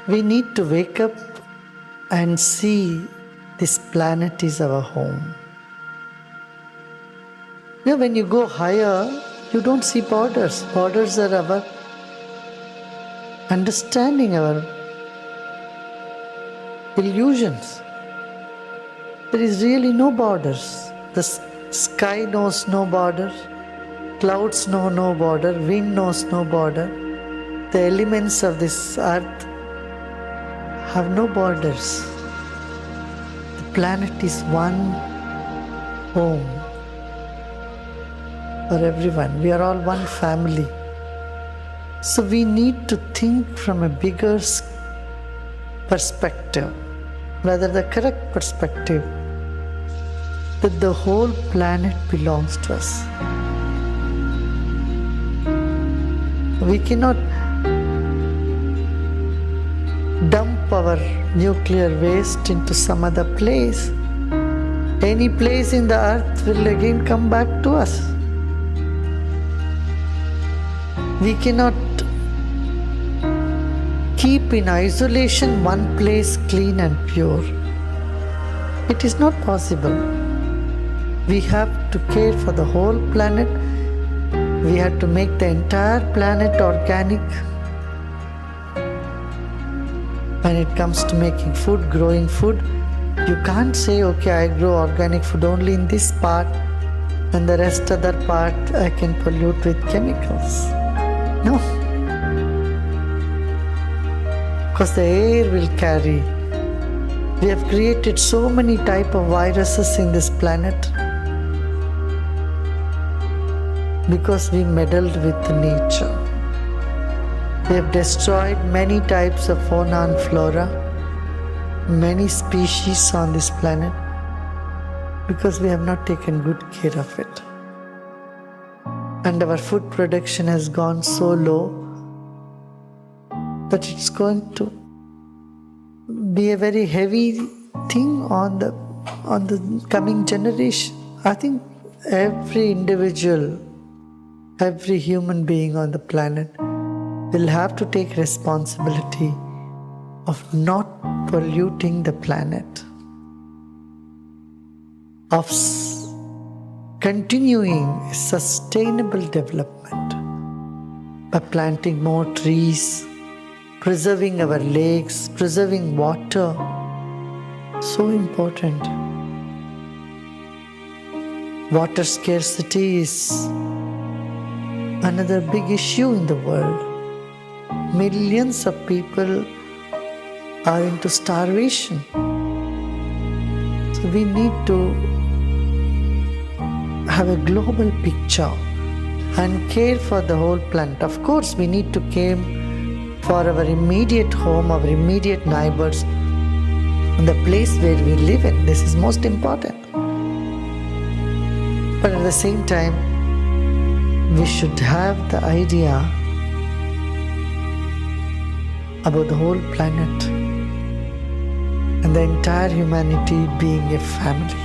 We need to wake up and see this planet is our home. When you go higher, you don't see borders. Borders are our understanding, our illusions. There is really no borders. The sky knows no border. Clouds know no border. Wind knows no border. The elements of this earth have no borders. The planet is one home for everyone. We are all one family. So we need to think from a bigger perspective, rather the correct perspective, that the whole planet belongs to us. We cannot dump our nuclear waste into some other place. Any place in the earth will again come back to us. We cannot keep in isolation one place clean and pure. It is not possible. We have to care for the whole planet. We have to make the entire planet organic. When it comes to making food, growing food, you can't say, okay, I grow organic food only in this part and the rest other part I can pollute with chemicals. No. Because the air will carry. We have created so many types of viruses in this planet because we meddled with nature. We have destroyed many types of fauna and flora, many species on this planet because we have not taken good care of it. And our food production has gone so low that it's going to be a very heavy thing on the coming generation. I think every individual, every human being on the planet will have to take responsibility of not polluting the planet, of continuing sustainable development by planting more trees, preserving our lakes, preserving water. So important. Water scarcity is another big issue in the world. Millions of people are into starvation. So we need to have a global picture and care for the whole planet. Of course, we need to care for our immediate home, our immediate neighbors, and the place where we live in. This is most important. But at the same time, we should have the idea about the whole planet and the entire humanity being a family.